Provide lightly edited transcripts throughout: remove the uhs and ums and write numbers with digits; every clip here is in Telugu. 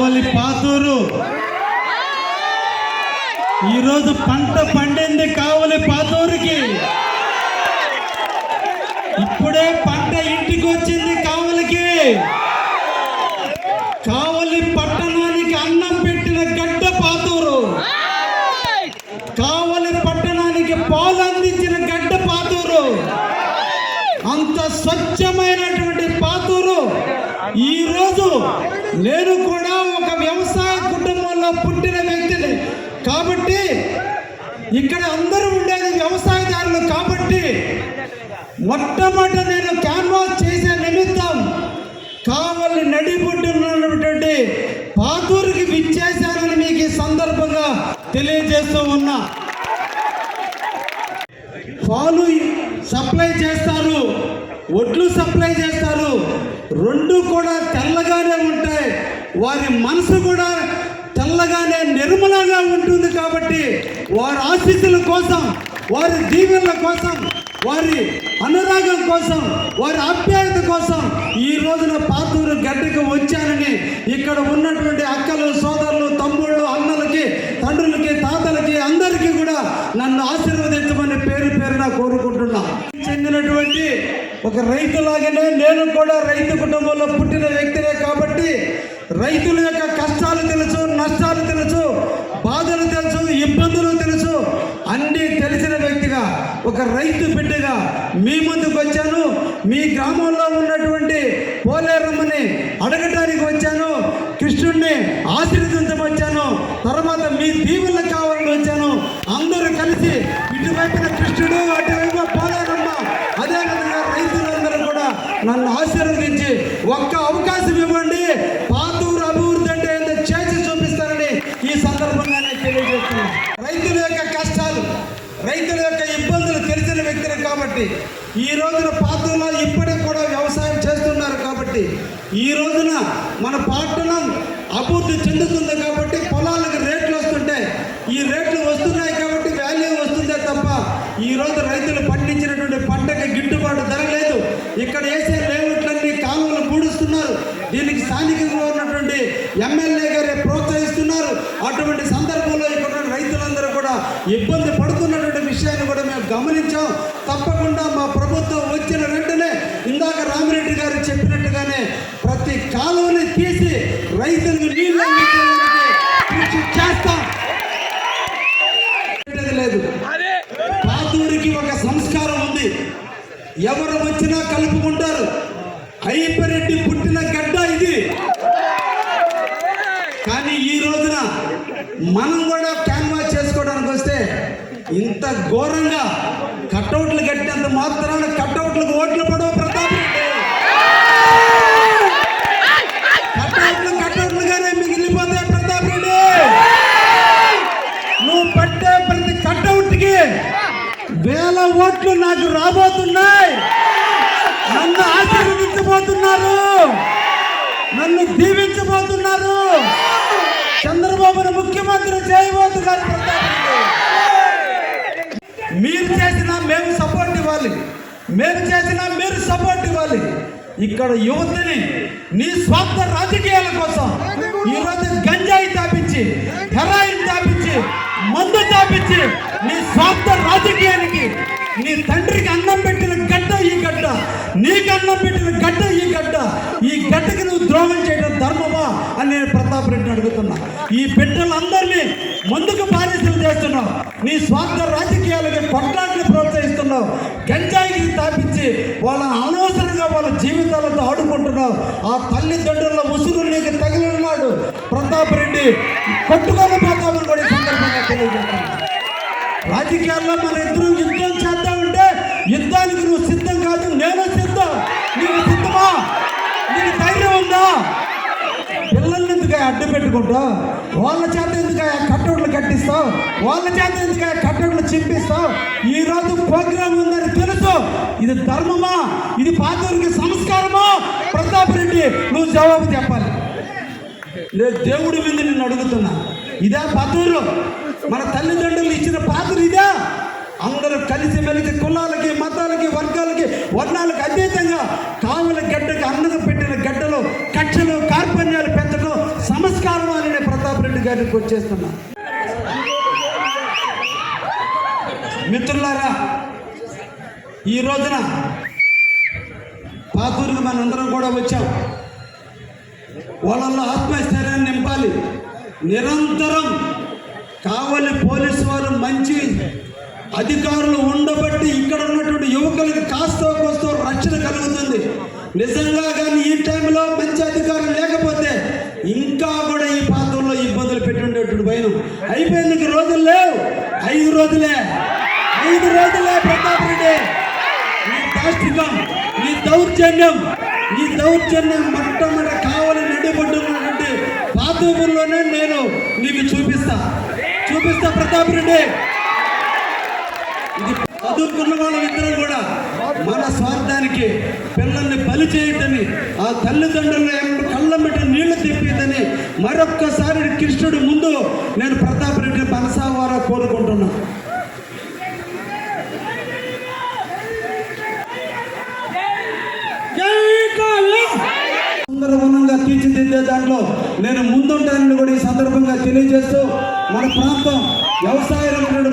కావలి పాతూరు ఈరోజు పంట పండింది కావలి పాతూరుకి. ఇప్పుడే పంట ఇంటికి వచ్చింది కావలికి. కావలి పట్టణానికి అన్నం పెట్టిన గడ్డ పాతూరు. కావలి పట్టణానికి పాలు అందించిన గడ్డ పాతూరు. అంత స్వచ్ఛమైనటువంటి పాతూరు. ఈరోజు నేను కూడా ఒక వ్యవసాయ కుటుంబంలో పుట్టిన వ్యక్తిని కాబట్టి, ఇక్కడ అందరూ ఉండేది వ్యవసాయదారులు కాబట్టి, మొట్టమొదట నేను క్యాన్వాస్ చేసే నిమిత్తం కావలి నడిబొడ్డున్నటువంటి పాతూరుకి విచ్చేశానని మీకు ఈ సందర్భంగా తెలియజేస్తూ ఉన్నా. పాలు సప్లై చేస్తారు, ఒడ్లు సప్లై చేస్తారు. రెండు కూడా తెల్లగానే ఉంటాయి. వారి మనసు కూడా తెల్లగానే నిర్మలంగా ఉంటుంది. కాబట్టి వారి ఆశీస్సుల కోసం, వారి దీవెనల కోసం, వారి అనురాగం కోసం, వారి ఆప్యాయత కోసం ఈ రోజున పాతూరు గడ్డకు వచ్చానని ఇక్కడ ఉన్నటువంటి అక్కలు, సోదరులు, తమ్ముళ్ళు, అన్నలకి, తండ్రులకి, తాతలకి అందరికీ కూడా నన్ను ఆశీర్వదించమని పేరు పేరున కోరుకుంటున్నా. చెందినటువంటి ఒక రైతులాగానే నేను కూడా రైతు కుటుంబంలో పుట్టిన వ్యక్తినే కాబట్టి రైతుల యొక్క కష్టాలు తెలుసు, నష్టాలు తెలుసు, బాధలు తెలుసు, ఇబ్బందులు తెలుసు. అన్నీ తెలిసిన వ్యక్తిగా, ఒక రైతు బిడ్డగా మీ ముందుకు వచ్చాను. మీ గ్రామంలో ఉన్నటువంటి పోలేరమ్మని అడగటానికి వచ్చాను. కృష్ణుడిని ఆశీర్వదించవచ్చాను. తర్వాత మీ దీవులు కావాలని వచ్చాను. అందరూ కలిసి ఇటువైపున కృష్ణుడు, అటువైపు పోలేరమ్మ, అదేవిధంగా రైతులందరూ కూడా నన్ను ఆశీర్వదించి ఒక్క అవకాశం ఇవ్వండి, పాతూరు అభివృద్ధి అంటే ఏంటో చేసి చూపిస్తారని ఈ సందర్భంగా నేను తెలియజేస్తున్నాను. రైతుల యొక్క కష్టాలు, రైతుల యొక్క ఇబ్బందులు తెలిసిన వ్యక్తులు కాబట్టి ఈ రోజున పాతూరులో ఇప్పటికి కూడా వ్యవసాయం చేస్తున్నారు. కాబట్టి ఈ రోజున మన పట్టణం అభివృద్ధి చెందుతుంది. కాబట్టి పొలాలకు రేట్లు వస్తుంటాయి. ఈ రేట్లు వస్తున్నాయి కాబట్టి వాల్యూ వస్తుందే తప్ప ఈరోజు రైతులు పండించినటువంటి పంటకి గిట్టుబాటు ధర లేదు. ఇక్కడ వేసే లేఅవుట్లన్నీ కాలువలు పూడుస్తున్నారు. దీనికి స్థానికంగా ఉన్నటువంటి ఎమ్మెల్యే గారే ప్రోత్సహిస్తున్నారు. అటువంటి సందర్భంలో ఇక్కడ రైతులందరూ కూడా ఇబ్బంది పడుతున్నటువంటి విషయాన్ని కూడా మేము గమనించాం. తప్పకుండా మా ప్రభుత్వం వచ్చిన వెంటనే ఇందాక రామిరెడ్డి గారు చెప్పినట్టుగానే ప్రతి కాలువని తీసి రైతులకు నీళ్ళు కృషి చేస్తాం. లేదు, పాతూరికి ఒక సంస్కారం ఉంది. ఎవరు వచ్చినా కలుపుకుంటారు. అయ్యప్పరెడ్డి పుట్టిన గడ్డ ఇది. కానీ ఈ రోజున మనం కూడా క్యాన్వాస్ చేసుకోవడానికి వస్తే ఇంత ఘోరంగా కట్అవుట్లు కట్టినంత మాత్రాన కట్అవుట్లకు ఓట్లు పడవ ప్రతాప్ రెడ్డి. కట్అవుట్లుగానే మిగిలిపోతాయి ప్రతాప్ రెడ్డి. నువ్వు పట్టే ప్రతి కట్అవుట్కి 1000 ఓట్లు నాకు రాబోతున్నాయి. నన్ను ఆశీర్వదించబోతున్నారు, నన్ను దీవించబోతున్నారు. చంద్రబాబును ముఖ్యమంత్రి చేయబోతున్నారు ప్రతాప్ రెడ్డి. మీరు చేసినా మేము సపోర్ట్ ఇవ్వాలి, మేము చేసినా మీరు సపోర్ట్ ఇవ్వాలి. ఇక్కడ యువతని నీ స్వార్థ రాజకీయాల కోసం ఈరోజు గంజాయి తాపించి, హెరాయిన్ తాపించి, మందు తాపించి నీ స్వార్థ రాజకీయానికి, నీ తండ్రికి అన్నం పెట్టిన గడ్డ ఈ గడ్డ, నీకు అన్నం పెట్టిన గడ్డ ఈ గడ్డ, ఈ గడ్డకి నువ్వు ద్రోహం చేయడం ధర్మమా అని నేను ప్రతాప్ రెడ్డిని అడుగుతున్నా. ఈ బిడ్డలందరినీ ముందుకు బానిసలు చేస్తున్నావు. నీ స్వార్థ రాజకీయాలకి కొట్లాటలు ప్రోత్సహిస్తున్నావు. గంజాయికి తాపించి వాళ్ళని అనవసరంగా వాళ్ళ జీవితాలతో ఆడుకుంటున్నావు. ఆ తల్లిదండ్రుల ఉసురు నీకు తగిలినాడు ప్రతాప్ రెడ్డి. కొట్టుకొని పోతామని కూడా ఈ సందర్భంగా తెలియజేస్తున్నాను. రాజకీయాల్లో మన ఇద్దరు యుద్ధం చేద్దామంటే యుద్ధానికి నువ్వు సిద్ధం కాదు, నేను సిద్ధం. నీకు సిద్ధమా? నీకు ధైర్యం ఉందా? పిల్లల్ని ఎందుకు అడ్డు పెట్టుకుంటావు? వాళ్ళ చేత ఎందుకు కట్టౌట్లు కట్టిస్తావు? వాళ్ళ చేత ఎందుకు కట్టౌట్లు చింపిస్తావు? ఈరోజు ప్రోగ్రాం ఉందని తెలుసు. ఇది ధర్మమా? ఇది పాతూరికి సంస్కారమా? ప్రతాప్ రెడ్డి నువ్వు జవాబు చెప్పాలి. నేను దేవుడి మీద నిన్ను అడుగుతున్నా. ఇదే పాతూరు? మన తల్లిదండ్రులు ఇచ్చిన పాత్ర ఇదే? అందరూ కలిసి మెలిసి కులాలకి, మతాలకి, వర్గాలకి, వర్ణాలకు అతీతంగా కావలి గడ్డకి అన్నకు పెట్టిన గడ్డలో కక్షలు, కార్పణ్యాలు పెంచడం సంస్కారం గారికి వచ్చేస్తున్నా. మిత్రులారా, ఈ రోజున పాతూరుకి మనందరం కూడా వచ్చాం. వాళ్ళల్లో ఆత్మస్థైర్యాన్ని నింపాలి. నిరంతరం కావలి పోలీసు వారు మంచి అధికారులు ఉండబట్టి ఇక్కడ ఉన్నటువంటి యువకులకి కాస్తో కోస్తో రక్షణ కలుగుతుంది. నిజంగా కానీ ఈ టైంలో మంచి అధికారులు లేకపోతే ఇంకా కూడా ఈ పాత్రలో ఇబ్బందులు పెట్టుండేటువంటి భయం అయిపోయింది. రోజులు లేవు, 5 రోజులే ప్రతాప్ రెడ్డి, నీ దాష్టికం, నీ దౌర్జన్యం మొట్టమొదటి కావాలి నడిబొడ్డున్నటువంటి పాతూరులోనే నేను నీకు చూపిస్తా ప్రతాప్ రెడ్డి. ఇది చదువుకున్న వాళ్ళిద్దరూ కూడా మన స్వార్థానికి పిల్లల్ని బలి చేయొద్దని, ఆ తల్లిదండ్రులు కళ్ళమిట నీళ్లు తిప్పేదని మరొక్కసారి కృష్ణుడు ముందు నేను ప్రతాప్ రెడ్డి మనసావారా కోరుకుంటున్నా. సుందరవనంగా తీర్చిదిద్దే దాంట్లో నేను ముందుంటానని కూడా ఈ సందర్భంగా తెలియజేస్తూ, మన ప్రాంతం వ్యవసాయ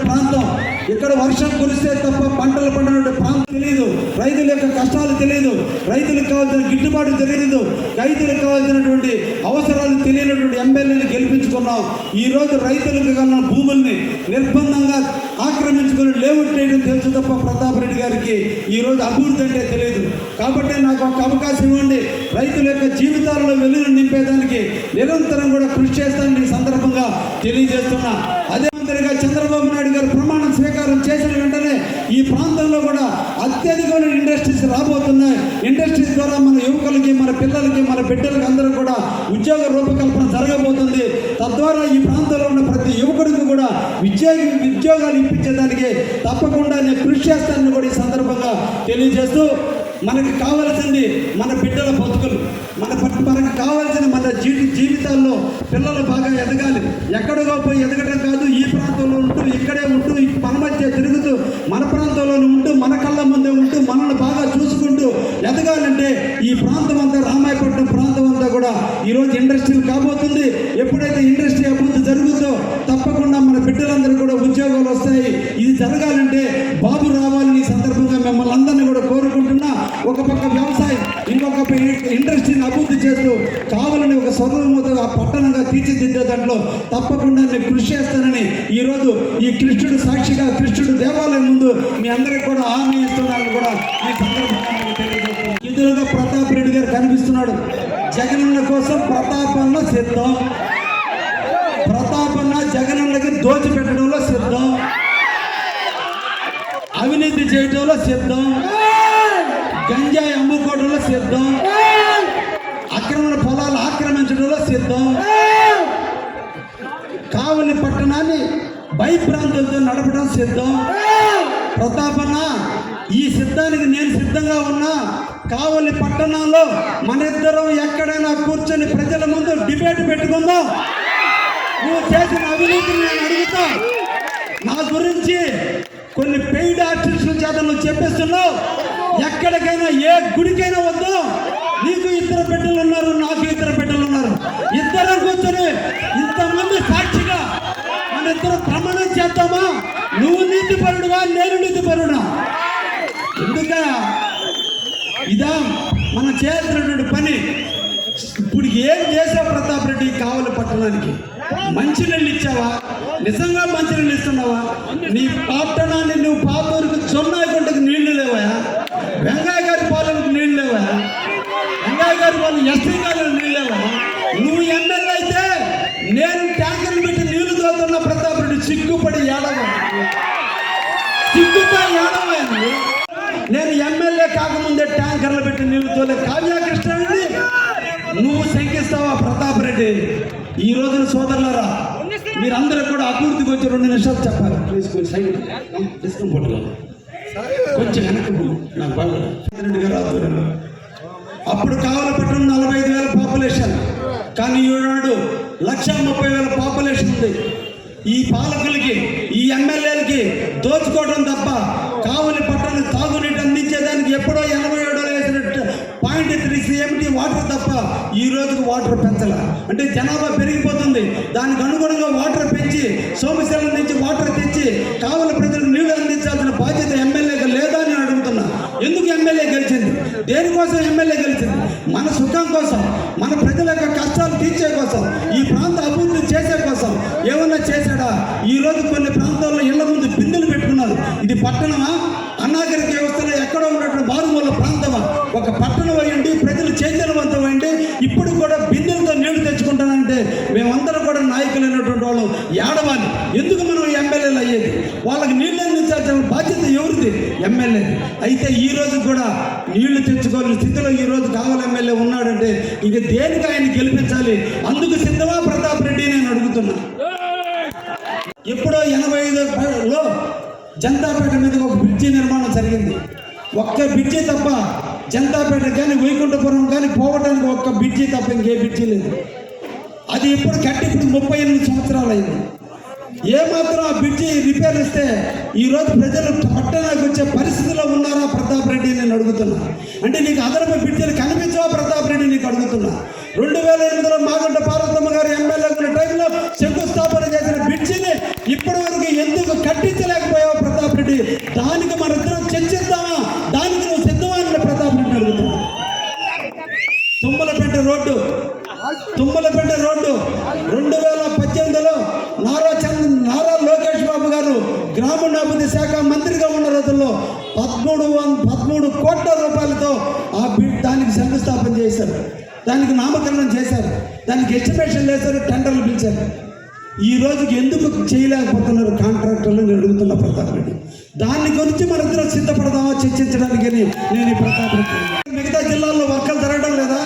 ప్రాంతం, ఇక్కడ వర్షం కురిస్తే తప్ప పంటలు పండిన ప్రాంతం తెలియదు, రైతుల యొక్క కష్టాలు తెలియదు, రైతులకు కావాల్సిన గిట్టుబాటు తెలియదు, రైతులకు కావాల్సినటువంటి అవసరాలు తెలియనటువంటి ఎమ్మెల్యేని గెలిపించుకున్నాం. ఈరోజు రైతులకు కన్నా భూముల్ని నిర్బంధంగా ఆక్రమించుకుని లేఅవుట్ చేయడం తెలుసు తప్ప ప్రతాప్ రెడ్డి గారికి ఈరోజు అభివృద్ధి అంటే తెలియదు. కాబట్టి నాకు ఒక అవకాశం ఇవ్వండి, రైతుల యొక్క జీవితాలలో వెలుగును నింపేదానికి నిరంతరం కూడా కృషి చేస్తానని ఈ సందర్భంగా తెలియజేస్తున్నా. అదే మంత్రిగా చంద్రబాబు నాయుడు గారు ప్రమాణం స్వీకారం చేసిన వెంటనే ఈ ప్రాంతంలో కూడా అత్యధికమైన ఇండస్ట్రీస్ రాబోతున్నాయి. ఇండస్ట్రీస్ ద్వారా మన యువకులకి, మన పిల్లలకి, మన బిడ్డలకి అందరూ కూడా ఉద్యోగ రూపకల్పన జరగబోతుంది. తద్వారా ఈ ప్రాంతంలో ఉన్న ప్రతి యువకుడికి కూడా ఉద్యోగాలు ఇప్పించేదానికి తప్పకుండా నేను కృషి చేస్తానని కూడా ఈ సందర్భంగా తెలియజేస్తూ, మనకి కావాల్సింది మన బిడ్డల బతుకులు, మనకు కావాల్సిన మన జీవితాల్లో పిల్లలు బాగా ఎదగాలి. ఎక్కడికో పోయి ఎదగడం కాదు, ఈ ప్రాంతంలో ఉంటూ ఇక్కడే ఉంటూ మన మధ్య తిరుగుతూ మన ప్రాంతంలో ఉంటూ మన కళ్ళ ముందే ఉంటూ మనల్ని బాగా చూసుకుంటూ ఎదగాలంటే ఈ ప్రాంతం అంతా, రామాయపట్నం ప్రాంతం అంతా కూడా ఈరోజు ఇండస్ట్రీలు కాబోతుంది. ఎప్పుడైతే ఇండస్ట్రీ అభివృద్ధి జరుగుతుందో తప్పకుండా మన బిడ్డలందరూ కూడా ఉద్యోగాలు వస్తాయి. ఇది జరగాలంటే బాబు రావాలని ఈ సందర్భంగా మిమ్మల్ని అందరినీ కూడా కోరుకుంటున్నా. ఒక పక్క వ్యవసాయం, ఇంకొక ఇండస్ట్రీని అభివృద్ధి చేస్తూ కావాలని ఒక సర్వోన్నత పట్టణంగా తీర్చిదిద్దే దాంట్లో తప్పకుండా నేను కృషి చేస్తానని ఈరోజు ఈ కృష్ణుడు సాక్షిగా, కృష్ణుడు దేవాలయం ముందు మీ అందరికీ కూడా హామీ ఇస్తున్నానని కూడా ఈ సందర్భంగా తెలియజేస్తున్నాను. ఎదురుగా ప్రతాప్ రెడ్డి గారు కనిపిస్తున్నాడు. జగనన్న కోసం ప్రతాపన్న సిద్ధం, ప్రతాపన్న జగనన్నకి దోచిపెట్టడంలో సిద్ధం, అవినీతి చేయడంలో సిద్ధం, గంజాయి అమ్ముకోవడంలో సిద్ధం, అక్రమ పొలాలు ఆక్రమించడంలో సిద్ధం, కావలి పట్టణాన్ని భయభ్రాంతులతో నడపడం సిద్ధం. ప్రతాపన్న, ఈ సిద్ధానికి నేను సిద్ధంగా ఉన్నా. కావలి పట్టణంలో మన ఇద్దరం ఎక్కడైనా కూర్చొని ప్రజల ముందు డిబేట్ పెట్టుకుందాం. నువ్వు చేసిన అవినీతిని నేను అడుగుతా. నా గురించి కొన్ని పెయిడ్ ఆర్టిస్టుల చేత నువ్వు చెప్పేస్తున్నావు. ఎక్కడికైనా ఏ గుడికైనా వద్దాం. నీకు 2 బిడ్డలు ఉన్నారు, నాకు 2 బిడ్డలు ఉన్నారు. ఇద్దరం కూర్చొని ఇంతమంది సాక్షిగా మన ఇద్దరు ప్రమాణం చేద్దామా? నువ్వు నీతిపరుడువా, నేను నీతిపరుడా? ఎందుక ఇదా మనం చేయాల్సినటువంటి పని? ఇప్పుడు ఏం చేసావు ప్రతాప్ రెడ్డి? కావలి పట్టణానికి మంచినీళ్ళు ఇచ్చావా? నిజంగా మంచినీళ్ళు ఇస్తున్నావా? నీ పట్టణాన్ని నువ్వు పాతూరుకు జొన్నాయిగుంటకు నీళ్లు లేవా? వెంగయ్య గారి పాలనకు నీళ్లు లేవా? వెంగయ్య గారి పాలన ఎస్టీ గారికి నీళ్ళు లేవా? నువ్వు ఎమ్మెల్యే అయితే నేను ట్యాంకర్లు పెట్టి నీళ్లు తోలుతున్న ప్రతాప్ రెడ్డి సిగ్గుపడి ఏడవా? సిగ్గుపై ఏడవా? నేను ఎమ్మెల్యే కాకముందే ట్యాంకర్లు పెట్టి నీళ్లు తోలే కావ్యకృష్ణ నువ్వు శంకిస్తావా ప్రతాప్ రెడ్డి? ఈ రోజున సోదరులారా, మీరందరూ కూడా అభివృద్ధికి వచ్చి 2 నిమిషాలు చెప్పాలి. ప్లీజ్ కొంచెం సైడ్ తీసుకుని కొంచెం వెనక నాకు బాగా రెడ్డి గారు ఆధ్వర్యంలో అప్పుడు కావలపట్నం 45,000 పాపులేషన్, కానీ ఈనాడు 130,000 పాపులేషన్ ఉంది. ఈ పాలకులకి, ఈ ఎమ్మెల్యేలకి దోచుకోవడం తప్ప కావలి పట్టణం తాగునీటి అందించేదానికి ఎప్పుడో 87 వేసినట్టు 0.3 ఏమిటి? వాటర్ తప్ప. ఈ రోజుకి వాటర్ పెంచాల అంటే జనాభా పెరిగిపోతుంది, దానికి అనుగుణంగా వాటర్ పెంచి సోమశిల నుంచి వాటర్ తెచ్చి కావలి ప్రజలకు నీళ్లు అందించాల్సిన బాధ్యత ఎమ్మెల్యేగా లేదా అని అడుగుతున్నా. ఎందుకు ఎమ్మెల్యే గెలిచింది? దేనికోసం ఎమ్మెల్యే గెలిచింది? మన సుఖం కోసం, మన ప్రజల యొక్క కష్టాలు తీర్చే కోసం, ఈ ప్రాంత అభివృద్ధి చేసే కోసం ఏమన్నా చేశాడా? ఈ రోజు కొన్ని ప్రాంతాల్లో ఇళ్ల ముందు బిందెలు పెట్టుకున్నారు. ఇది పట్టణమా? అనాగరిక వ్యవస్థలో ఎక్కడో ఉన్నటువంటి మారుమూల ప్రాంతమా? ఒక పట్టణం అయ్యండి, ప్రజలు చైతన్యవంతమైంది ఇప్పుడు కూడా బిందెలతో నీళ్లు తెచ్చుకుంటానంటే మేమందరం కూడా నాయకులైనటువంటి వాళ్ళు ఏడవాలి. ఎందుకు మనం ఎమ్మెల్యేలు అయ్యేది? వాళ్ళకి నీళ్ళు అందించాల్సిన బాధ్యత ఎవరిది? ఎమ్మెల్యే. అయితే ఈ రోజు కూడా నీళ్లు తెచ్చుకోవాలని స్థితిలో ఈ రోజు కావలి ఎమ్మెల్యే ఉన్నాడంటే ఇక దేనికి ఆయన గెలిపించాలి? అందుకు సిద్ధమా ప్రతాప్ రెడ్డి నేను అడుగుతున్నా. ఎప్పుడో 85లో జనతాపేట మీద ఒక బ్రిడ్జి నిర్మాణం జరిగింది. ఒక్క బ్రిడ్జి తప్ప జనతాపేట కానీ వైకుంఠపురం కానీ పోవడానికి ఒక్క బ్రిడ్జి తప్ప ఇంకే బ్రిడ్జి లేదు. అది ఇప్పుడు కట్టి ఇప్పుడు 38 సంవత్సరాలు అయింది. ఏమాత్రం ఆ బ్రిడ్జి రిపేర్ ఇస్తే ఈరోజు ప్రజలు పట్టణానికి వచ్చే పరిస్థితిలో ఉన్నారా ప్రతాప్ రెడ్డి నేను అడుగుతున్నా. అంటే నీకు అదనపు బ్రిడ్జిలు కనిపించవా ప్రతాప్ రెడ్డి నీకు అడుగుతున్నా. 2008లో మాగుంట పార్వతమ్మ గారు ఎమ్మెల్యే ఉన్న టైంలో శంకుస్థాపన చేసిన బ్రిడ్జిని ఇప్పటి వరకు ఎందుకు కట్టించలేకపోయావు ప్రతాప్ రెడ్డి? దానికి మన ఇద్దరం చర్చిద్దామా? దానికి నువ్వు సిద్ధమా అని ప్రతాప్ రెడ్డి అడుగుతున్నా. తుమ్మలపేట రోడ్డు 2018లో నారా లోకేష్ బాబు గారు గ్రామీణాభివృద్ధి శాఖ మంత్రిగా ఉన్న రోజుల్లో 13 కోట్ల రూపాయలతో దానికి శంకుస్థాపన చేశారు, దానికి నామకరణం చేశారు, దానికి ఎస్టిమేషన్ వేశారు, టెండర్లు పిలిచారు. ఈ రోజుకి ఎందుకు చేయలేకపోతున్నారు కాంట్రాక్టర్లు నేను అడుగుతున్నా ప్రతాప్ రెడ్డి. దాని గురించి మనందరం సిద్ధపడదామా చర్చించడానికి నేను ఈ ప్రతాప్ రెడ్డి. మిగతా జిల్లాల్లో వర్కాలు జరగడం లేదా?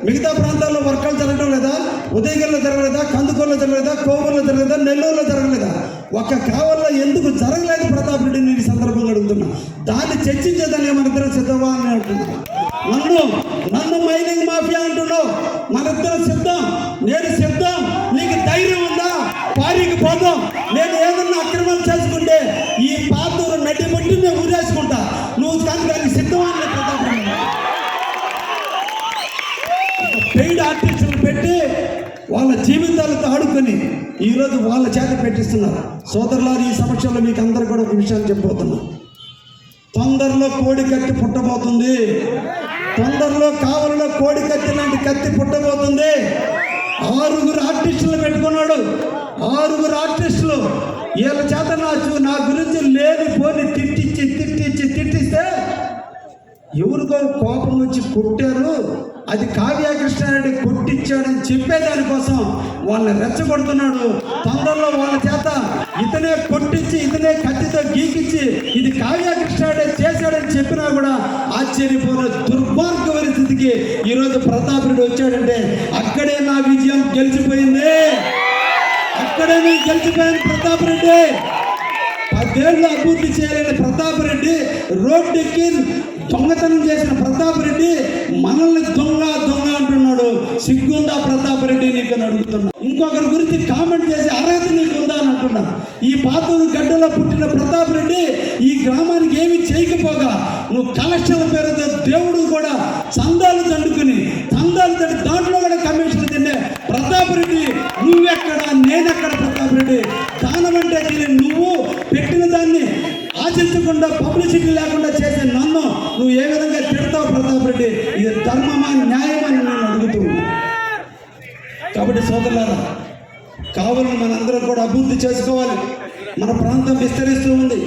మిగతా ప్రాంతాల్లో వర్కాలు జరగడం లేదా? ఉదయగిరిలో జరగలేదా? కందుకూరులో జరగలేదా? కోవూరులో జరగలేదా? నెల్లూరులో జరగలేదా? ఒక్క కావల్లో ఎందుకు జరగలేదు ప్రతాప్ రెడ్డి నేను ఈ సందర్భంగా అడుగుతున్నా. దాన్ని చర్చించేదానికి మనిద్దరం సిద్ధమా అని అంటున్నాను. నన్ను మైనింగ్ మాఫియా అంటున్నావు, మనిద్దరం సిద్ధం, నేను సిద్ధం. నీకు ధైర్యం ఉందా? పారికి పోదాం. నేను ఏదన్నా అక్రమాలు చేసుకుంటే ఈ పాతూరు నడ్డి బట్టి నేను ఊరేసుకుంటా. నువ్వు కానీ దానికి సిద్ధమా అని ప్రతాప్ రెడ్డి. పెయిడ్ ఆర్టిస్టులు పెట్టి వాళ్ళ జీవితాలతో ఆడుకొని ఈరోజు వాళ్ళ చేత పెట్టిస్తున్నారు. సోదరులారు, ఈ సమక్షంలో మీకు అందరూ కూడా ఒక విషయాన్ని చెప్పబోతున్నా. తొందరలో కోడి కత్తి పుట్టబోతుంది. తొందరలో కావలిలో కోడి కత్తి లాంటి కత్తి పుట్టబోతుంది. 6 ఆర్టిస్టులు పెట్టుకున్నాడు. 6 ఆర్టిస్టులు వీళ్ళ చేత నా గురించి లేని పోని తిట్టిస్తే ఎవరికో కోపం వచ్చి కొట్టారు, అది కావ్యకృష్ణారెడ్డి కొట్టించాడని చెప్పేదానికోసం వాళ్ళని రెచ్చగొడుతున్నాడు. తొందరలో వాళ్ళ చేత ఇతనే కొట్టించి ఇతనే కత్తితో గీకించి ఇది కావ్యకృష్ణారెడ్డి చేశాడని చెప్పినా కూడా ఆశ్చర్యపోయిన దుర్మార్గ పరిస్థితికి ఈరోజు ప్రతాప్ రెడ్డి వచ్చాడంటే అక్కడే నా విజయం గెలిచిపోయింది. అక్కడే నేను గెలిచిపోయాను ప్రతాప్ రెడ్డి. 10 ఏళ్ళు అభివృద్ధి చేయలేని ప్రతాప్ రెడ్డి, రోడ్డుకి దొంగతనం చేసిన ప్రతాప్ రెడ్డి మనల్ని దొంగ అంటున్నాడు. సిగ్గుందా ప్రతాప్ రెడ్డి నీకు అని అడుగుతున్నా. ఇంకొకరి గురించి కామెంట్ చేసే అర్హత నీకు ఉందా అని అంటున్నా. ఈ పాతూరు గడ్డలో పుట్టిన ప్రతాప్ రెడ్డి ఈ గ్రామానికి ఏమి చేయకపోగా నువ్వు కలెక్షన్ల పేరుతో దేవుడు కూడా చందాలు దండుకుని దాంట్లో కూడా కమిషన్ తినే ప్రతాప్ రెడ్డి నువ్వెక్కడ నేనెక్కడ? ప్రతాప్ రెడ్డి దానం అంటే నువ్వు పెట్టిన దాన్ని ఆశించకుండా పబ్లిసిటీ లేకుండా చేసే నన్ను నువ్వు ఏ విధంగా తిడతావు ప్రతాప్ రెడ్డి? ఇది ధర్మమా న్యాయమా అని నేను అడుగుతున్నా. కాబట్టి సోదరులారా, కావాలని మనందరం కూడా అభివృద్ధి చేసుకోవాలి. మన ప్రాంతం విస్తరిస్తూ ఉంది.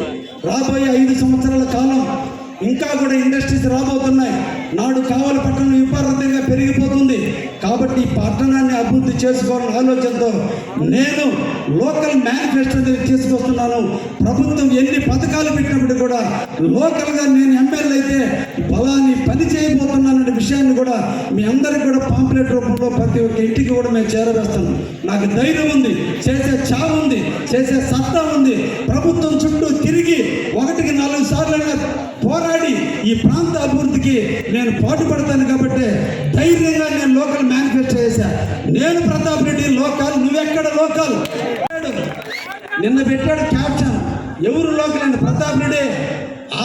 రాబోయే 5 సంవత్సరాల కాలం ఇంకా కూడా ఇండస్ట్రీస్ రాబోతున్నాయి. నాడు కావలి పట్టణం విపరీతంగా పెరిగిపోతుంది. కాబట్టి ఈ పట్టణాన్ని అభివృద్ధి చేసుకోవాలనే ఆలోచనతో నేను లోకల్ మేనిఫెస్టో తీసుకొస్తున్నాను. ప్రభుత్వం ఎన్ని పథకాలు పెట్టినప్పుడు కూడా లోకల్గా నేను ఎమ్మెల్యే అయితే బలాన్ని పని చేయబోతున్నాననే విషయాన్ని కూడా మీ అందరికీ కూడా పాంప్లెట్ రూపంలో ప్రతి ఒక్క ఇంటికి కూడా మేము చేరవేస్తాను. నాకు ధైర్యం ఉంది, చేసే చావు ఉంది, చేసే సత్తా ఉంది. ప్రభుత్వం చుట్టూ తిరిగి 1కి 4 సార్లు పోరాడి ఈ ప్రాంత అభివృద్ధికి నేను పాటుపడతాను. కాబట్టి ధైర్యంగా నేను లోకల్ మేనిఫెస్టో చేశా. నేను ప్రతాప్ రెడ్డి లోకల్, నువ్వెక్కడ లోకల్? నిన్న పెట్టాడు క్యాప్షన్, ఎవరు లోకల్ అని? ప్రతాప్ రెడ్డి.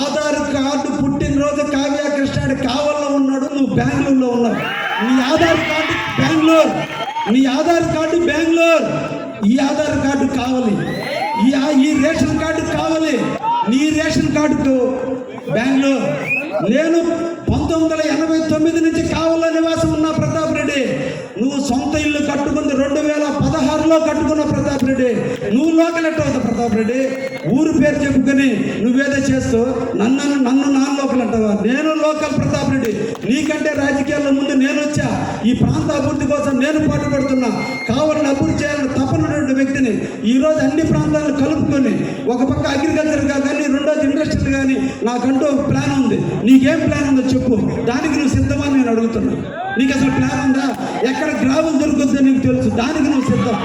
ఆధార్ కార్డు పుట్టినరోజు కావ్యకృష్ణారెడ్డి కావల్లో ఉన్నాడు, నువ్వు బెంగళూరులో ఉన్నావు. నీ ఆధార్ కార్డు బెంగళూరు, నీ ఆధార్ కార్డు బెంగళూరు, ఈ ఆధార్ కార్డు కావాలి, ఈ రేషన్ కార్డు కావాలి, నీ రేషన్ కార్డుకు బెంగళూరు. నేను 1989 నుంచి కావల నివాసం ఉన్న ప్రతాప్ రెడ్డి. నువ్వు సొంత ఇల్లు కట్టుకుంది 2016లో కట్టుకున్న ప్రతాప్ రెడ్డి. నువ్వు లోకల్ అంటావు ప్రతాప్ రెడ్డి, ఊరు పేరు చెప్పుకొని నువ్వేదో చేస్తూ నన్ను నాన్ లోకల్ అంటావా? నేను లోకల్ ప్రతాప్ రెడ్డి. నీకంటే రాజకీయాల్లో ముందు నేను వచ్చా. ఈ ప్రాంత అభివృద్ధి కోసం నేను పాటుపడుతున్నా. కావాలని అభివృద్ధి చేయాలని తప్పనటువంటి వ్యక్తిని. ఈరోజు అన్ని ప్రాంతాలను కలుపుకొని ఒక పక్క అగ్రికల్చర్గా కానీ, రెండోది ఇండస్ట్రియల్ కానీ నాకంటూ ఒక ప్లాన్ ఉంది. నీకేం ప్లాన్ ఉందో చెప్పు, దానికి నువ్వు సిద్ధమని నేను అడుగుతున్నా. నీకు అసలు ప్లాన్ ఉందా? ఎక్కడ గ్రావెల్ దొరుకుతుందో నీకు తెలుసు, దానికి నువ్వు సిద్ధం.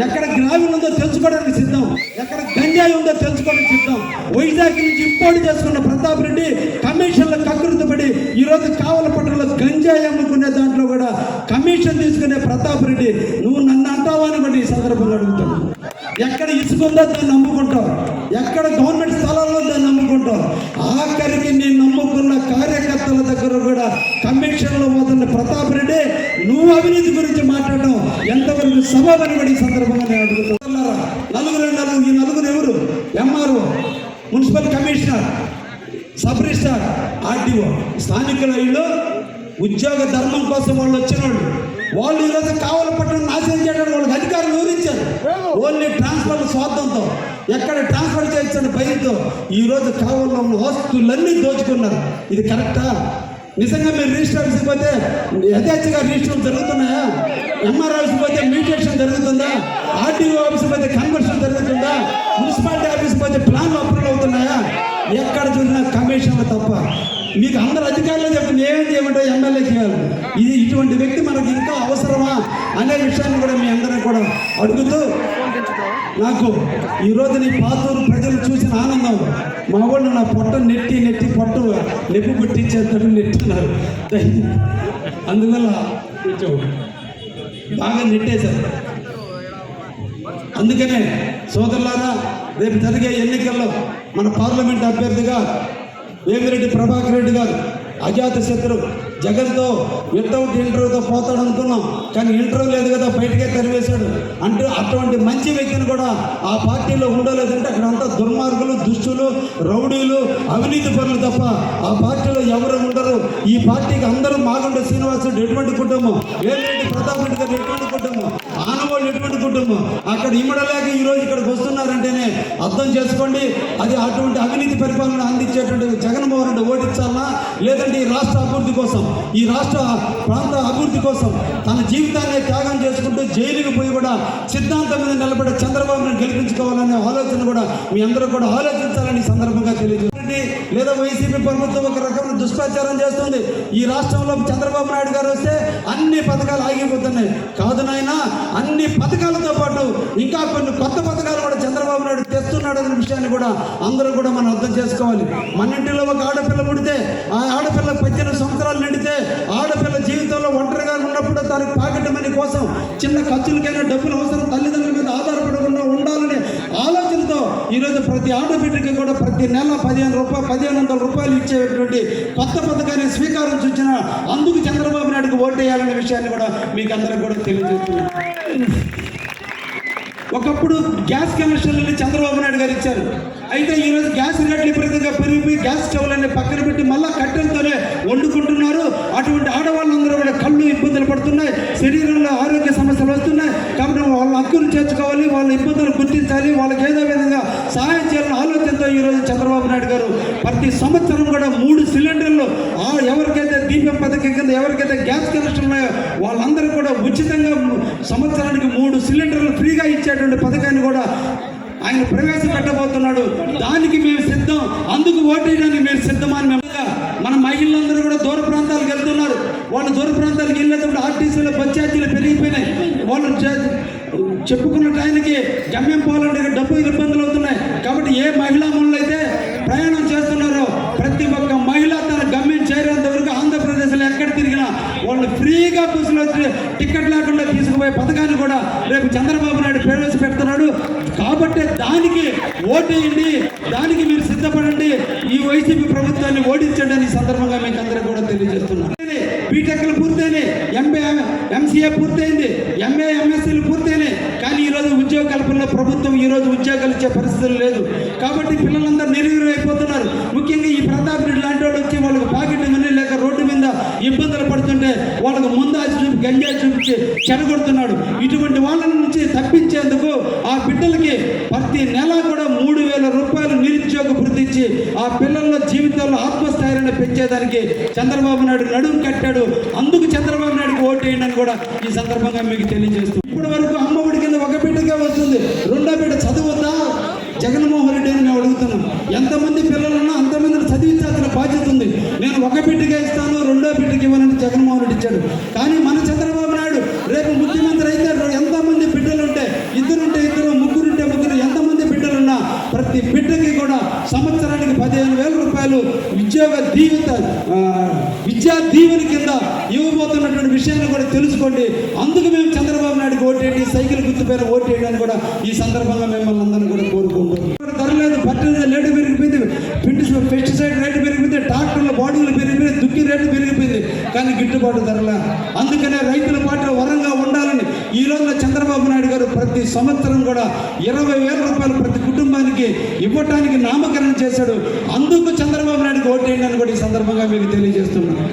ఎక్కడ గ్రావెల్ ఉందో తెలుసుకోవడానికి సిద్ధం, ఎక్కడ గంజాయి ఉందో తెలుసుకోవడానికి సిద్ధం. వైజాగ్ నుంచి ఇంపోర్ట్ చేసుకున్న ప్రతాప్ రెడ్డి కమిషన్ల కకృతపడి ఈరోజు కావలపట్నంలో గంజాయి అమ్ముకునే దాంట్లో కూడా కమిషన్ తీసుకునే ప్రతాప్ రెడ్డి, నువ్వు నన్ను అంటావా అని బట్టి ఈ సందర్భంగా అడుగుతాను. ఎక్కడ ఇసుక ఉందో దాన్ని నమ్ముకుంటావు, ఎక్కడ గవర్నమెంట్ స్థలాల్లో దాన్ని నమ్ముకుంటావు. ఆఖరికి నేను నమ్ముకున్న కార్యకర్తల దగ్గర కూడా కమిషన్లో వదిలిన ప్రతాప్ రెడ్డి నువ్వు అవినీతి గురించి మాట్లాడడం ఎంతవరకు సబబని కూడా ఈ సందర్భంగా నేను అడుగుతున్నారా? ఈ నలుగురు ఎవరు? MRO, municipal commissioner, sub registrar, RTO. స్థానికుల ఇళ్ళు ఉద్యోగ ధర్మం కోసం వాళ్ళు వచ్చిన వాళ్ళు ఈరోజు కావలపట్నం నాశనం చేయడానికి వాళ్ళకి అధికారులు వివరించారు. ఓన్లీ ట్రాన్స్ఫర్ స్వార్థంతో, ఎక్కడ ట్రాన్స్ఫర్ చేయించండి భయంతో ఈరోజు కావల్లో ఉన్న ఆస్తులన్నీ దోచుకున్నారు. ఇది కరెక్టా? నిజంగా మీరు రిజిస్టర్ ఆఫీస్కి పోతే యథేచ్ఛగా రిజిస్టర్ జరుగుతున్నాయా? ఎంఆర్ ఆఫీస్కి పోతే మ్యూటేషన్ జరుగుతుందా? ఆర్టీఓ ఆఫీస్కి పోతే కన్వర్షన్ జరుగుతుందా? మున్సిపాలిటీ ఆఫీస్కి పోతే ప్లాన్లు అప్రూవల్ అవుతున్నాయా? ఎక్కడ చూసినా కమిషన్లు తప్ప. మీకు అందరు అధికారులు చెప్తుంది ఏమేం చేయమంటే ఎమ్మెల్యే చేయాలి. ఇటువంటి వ్యక్తి మనకి ఇంకా అవసరమా అనే విషయాన్ని కూడా మీ అందరినీ కూడా అడుగుతూ, నాకు ఈరోజు నీ పాతూరు ప్రజలు చూసిన ఆనందం, మా వాళ్ళు నా పొట్ట నెట్టి పొట్టు నెప్పు పుట్టించేటట్టు నెట్టున్నారు. అందువల్ల కొంచెం బాగా నెట్టేశారు. అందుకనే సోదరులారా, రేపు జరిగే ఎన్నికల్లో మన పార్లమెంట్ అభ్యర్థిగా వేమిరెడ్డి ప్రభాకర్ రెడ్డి గారు అజాత శత్రువు. జగన్తో వితౌట్ ఇంటర్వ్యూతో పోతాడు అనుకున్నాం, కానీ ఇంటర్వ్యూ లేదు కదా, బయటకే తరివేశాడు. అంటే అటువంటి మంచి వ్యక్తిని కూడా ఆ పార్టీలో ఉండలేదంటే అక్కడంతా దుర్మార్గులు, దుష్టులు, రౌడీలు, అవినీతి పనులు తప్ప ఆ పార్టీలో ఎవరు ఉండరు. ఈ పార్టీకి అందరూ మాగుంట శ్రీనివాసుడు ఎటువంటి కుటుంబం, వేమిరెడ్డి ప్రతాప్ రెడ్డి గారు ఎటువంటి కుటుంబం, ఆనవాళ్ళు ఎటువంటి కుటుంబం. అక్కడ ఇమ్మడలేక ఈరోజు ఇక్కడికి వస్తున్నారంటేనే అర్థం చేసుకోండి. అది అటువంటి అవినీతి పరిపాలన అందించేటువంటి జగన్మోహన్ రెడ్డి ఓడించాలన్నా, లేదంటే ఈ రాష్ట్ర అభివృద్ధి కోసం, ఈ రాష్ట్ర ప్రాంత అభివృద్ధి కోసం తన జీవితాన్ని త్యాగం చేసుకుంటూ జైలుకి పోయి కూడా సిద్ధాంతం మీద నిలబడే చంద్రబాబును గెలిపించుకోవాలనే ఆలోచన కూడా మీ అందరూ కూడా ఆలోచించాలని సందర్భంగా తెలియజేస్తుంది. లేదా వైసీపీ ప్రభుత్వం ఒక రకమైన దుష్ప్రచారం చేస్తుంది. ఈ రాష్ట్రంలో చంద్రబాబు నాయుడు గారు వస్తే అన్ని పథకాలు ఆగిపోతున్నాయి. కాదు నాయన, అన్ని పథకాలతో పాటు ఇంకా కొన్ని కొత్త పథకాలు కూడా చంద్రబాబు నాయుడు తెస్తున్నాడు అనే విషయాన్ని కూడా అందరూ కూడా మనం అర్థం చేసుకోవాలి. మన ఇంటిలో ఒక ఆడపిల్ల పుడితే, ఆ ఆడపిల్ల 18 సంవత్సరాలు నిండితే, ఆడపిల్ల జీవితంలో ఒంటరిగా ఉన్నప్పుడు తనకు పాకెట్ మనీ కోసం చిన్న ఖర్చులకైనా డబ్బులు అవసరం, తల్లిదండ్రుల మీద ఆధారపడకుండా ఉండాలనే ఆలోచనతో ఈరోజు ప్రతి ఆడబిడ్డకి కూడా ప్రతి నెల 1500 రూపాయలు ఇచ్చేటువంటి కొత్త పథకాన్ని స్వీకారం చూసిన అందుకు చంద్రబాబు నాయుడుకి ఓటేయాలనే విషయాన్ని కూడా మీకు అందరికీ కూడా తెలియజేస్తున్నాను. ఒకప్పుడు గ్యాస్ కనెక్షన్లని చంద్రబాబు నాయుడు గారు ఇచ్చారు. అయితే ఈరోజు గ్యాస్ రేట్లు విపరీతంగా పెరిగిపోయి గ్యాస్ స్టవ్లన్నీ పక్కన పెట్టి మళ్ళీ కట్టెలతోనే వండుకుంటున్నారు. అటువంటి ఆడవాళ్ళందరూ కూడా కళ్ళు ఇబ్బందులు పడుతున్నాయి, శరీరంలో ఆరోగ్య సమస్యలు వస్తున్నాయి. కాబట్టి వాళ్ళ హక్కులు చేర్చుకోవాలి, వాళ్ళ ఇబ్బందులు గుర్తించాలి, వాళ్ళకి ఏదో విధంగా సహాయం చేయాలని ఆలోచనతో ఈరోజు చంద్రబాబు నాయుడు గారు ప్రతి సంవత్సరం కూడా 3 సిలిండర్లు ఎవరికైతే దీపం పథకం కింద ఎవరికైతే గ్యాస్ కనెక్షన్ ఉన్నాయో వాళ్ళందరూ కూడా ఉచితంగా సంవత్సరానికి 3 సిలిండర్లు ఫ్రీగా ఇచ్చేటువంటి పథకాన్ని కూడా ఆయన ప్రవేశపెట్టబోతున్నాడు. దానికి మేము సిద్ధం, అందుకు ఓటేయడానికి మేము సిద్ధమని మన మహిళలందరూ కూడా దూర ప్రాంతాలకు వెళ్తున్నారు. వాళ్ళు దూర ప్రాంతాలకు వెళ్ళేటప్పుడు ఆర్టీసీలో బస్ ఛార్జీలు పెరిగిపోయినాయి. వాళ్ళు చెప్పుకున్న టైంకి గమ్యం పోవాలంటే డబ్బు ఇబ్బందులు అవుతున్నాయి. కాబట్టి ఏ మహిళా మనులు అయితే ప్రయాణం చేస్తున్నారో ప్రతి ఒక్క మహిళ తన గమ్యం చేరేంత వరకు ఆంధ్రప్రదేశ్లో ఎక్కడ తిరిగినా వాళ్ళు ఫ్రీగా బస్సులో టికెట్ లేకుండా తీసుకుపోయే పథకాన్ని కూడా రేపు చంద్రబాబు నాయుడు ప్రవేశపెడుతున్నాడు. కాబట్టి దానికి ఓటేయండి, దానికి మీరు సిద్ధపడండి, ఈ వైసీపీ ప్రభుత్వాన్ని ఓడించండి అని సందర్భంగా మీకు అందరికీ కూడా తెలియజేస్తున్నాను. బీటెక్లు పూర్తయినాయి, ఎంసీఏ పూర్తయింది, ఎంఏ ఎంఎస్సీలు పూర్తయినాయి. కానీ ఈరోజు ఉద్యోగ కల్పనలో ప్రభుత్వం ఈరోజు ఉద్యోగాలు ఇచ్చే పరిస్థితులు లేదు. కాబట్టి పిల్లలందరూ అయిపోతున్నారు. ముఖ్యంగా ఈ ప్రతాప్ రెడ్డి లాంటి వాడు వచ్చి వాళ్ళకి పాకెట్ మనీ లేక రోడ్డు మీద ఇబ్బందులు పడుతుంటే వాళ్ళకు ముందాచి చూపి గంజాయి చూపించి చెడగొడుతున్నాడు. ఇటువంటి వాళ్ళ నుంచి తప్పించేందుకు ఆ బిడ్డలకి ప్రతి నెల కూడా 3,000 రూపాయలు నిరుద్యోగ వృత్తి ఇచ్చి ఆ పిల్లల జీవితాల్లో ఆత్మస్థైర్యాన్ని పెంచేదానికి చంద్రబాబు నాయుడు నడుము కట్టాడు. అందుకు చంద్రబాబు నాయుడుకి ఓటేయండి అని కూడా ఈ సందర్భంగా మీకు తెలియజేస్తూ, ఇప్పటి వరకు అమ్మఒడి కింద ఒక బిడ్డకే వస్తుంది, రెండో బిడ్డ చదువుతా జగన్మోహన్ రెడ్డి అని మేము అడుగుతున్నాం. ఎంతమంది పిల్లలున్నా అంతమందిని చదివించాల్సిన బాధ్యత ఉంది. నేను ఒక బిడ్డగా ఇస్తాను, రెండో బిడ్డకి ఇవ్వనని జగన్మోహన్ రెడ్డి ఇచ్చాడు. కానీ మన చంద్రబాబు నాయుడు రేపు ముఖ్యమంత్రి అయితే ఎంతమంది బిడ్డలుంటే, ఇద్దరుంటే ఇద్దరు, ముగ్గురుంటే ముగ్గురు, ఎంతమంది బిడ్డలున్నా ప్రతి బిడ్డకి కూడా సంవత్సరానికి 15,000 రూపాయలు విద్యా దీవెన కింద ఇవ్వబోతున్నటువంటి విషయాన్ని కూడా తెలుసుకోండి. అందుకు మేము చంద్రబాబు నాయుడుకి ఓటేయండి, సైకిల్ గుర్తుపైన ఓటేయండి అని కూడా ఈ సందర్భంగా మిమ్మల్ని అందరినీ కూడా కోరుకుంటాం. ధర లేదు, బట్టల రేటు పెరిగిపోయింది, పెస్టిసైడ్ రేటు పెరిగిపోయింది, ట్రాక్టర్ల బాడీలు పెరిగిపోయింది, దుక్కి రేటు పెరిగిపోయింది. కానీ గిట్టుబాటు ధరల. అందుకనే రైతుల పాటలు వరంగా ఉండాలని ఈ రోజున చంద్రబాబు నాయుడు గారు ప్రతి సంవత్సరం కూడా 20,000 రూపాయలు ప్రతి కుటుంబానికి ఇవ్వటానికి నామకరణం చేశాడు. అందుకు చంద్రబాబు నాయుడుకి ఓటేయండి అని కూడా ఈ సందర్భంగా మీకు తెలియజేస్తున్నాను.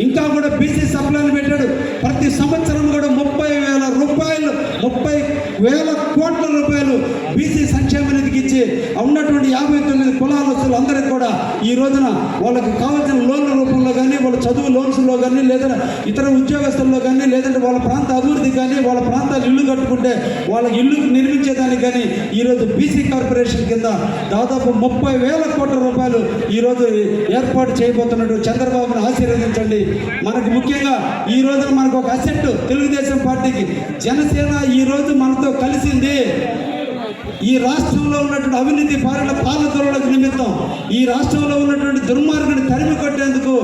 ఇంకా కూడా బీసీ సప్లైలు పెట్టాడు. ప్రతి సంవత్సరం కూడా 30,000 కోట్ల రూపాయలు బీసీ సంక్షేమ నిధికి ఇచ్చి ఉన్నటువంటి 59 కులాలస్తులు అందరికీ కూడా ఈ రోజున వాళ్ళకి కావాల్సిన లోన్ల రూపంలో కానీ, వాళ్ళ చదువు లోన్స్లో కానీ, లేదా ఇతర ఉద్యోగస్తుల్లో కానీ, లేదంటే వాళ్ళ ప్రాంత అభివృద్ధి కానీ, వాళ్ళ ప్రాంతాలు ఇల్లు కట్టుకుంటే వాళ్ళ ఇల్లు నిర్మించేదానికి కానీ ఈరోజు బీసీ కార్పొరేషన్ కింద దాదాపు 30,000 కోట్ల రూపాయలు ఈరోజు ఏర్పాటు చేయబోతున్నట్టు చంద్రబాబును ఆశీర్వదించండి. మనకు ముఖ్యంగా ఈ రోజున మనకు ఒక అసెట్ తెలుగుదేశం పార్టీకి జనసేన ఈ రోజు మనతో కలిసింది. ఈ రాష్ట్రంలో ఉన్నటువంటి అవినీతి పాలకులకు నిమిత్తం, ఈ రాష్ట్రంలో ఉన్నటువంటి దుర్మార్గుని తరిమి కొట్టేందుకు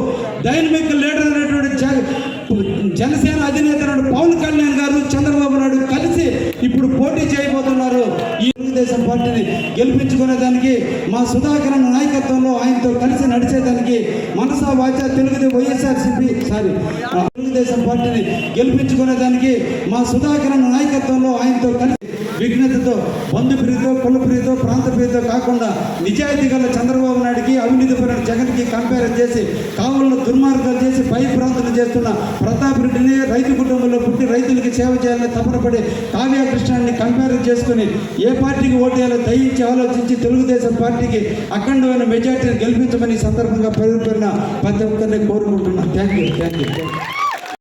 డైనమిక్ లీడర్ అనేటువంటి జనసేన అధినేత పవన్ కళ్యాణ్ గారు, చంద్రబాబు నాయుడు కలిసి ఇప్పుడు పోటీ చేయబోతున్నారు. ఈ తెలుగుదేశం పార్టీని గెలిపించుకునేదానికి మా సుధాకర్ నాయకత్వంలో ఆయనతో కలిసి నడిచేదానికి మనసా వాచ తెలుగుదేశం పార్టీని గెలిపించుకునేదానికి మా సుధాకర్ నాయకత్వంలో ఆయనతో కలిసి విఘ్నతతో, బంధు ప్రీతితో, కుల ప్రీతితో, ప్రాంత ప్రీతితో కాకుండా నిజాయితీ గల చంద్రబాబు నాయుడికి, అవినీతి పరుడు జగన్కి కంపేర్ చేసి కావులను దుర్మార్గాలు చేసి పై ప్రాంతాలు చేస్తున్న ప్రతాప్ రెడ్డిని, రైతు కుటుంబంలో పుట్టి రైతులకి సేవ చేయాలని తపనపడి కావ్య కృష్ణాన్ని కంపేర్ చేసుకుని ఏ పార్టీకి ఓటేయాలో దయించి ఆలోచించి తెలుగుదేశం పార్టీకి అఖండమైన మెజార్టీని గెలిపించమని సందర్భంగా పేరు ప్రతి ఒక్కరిని కోరుకుంటున్నాను. Thank you.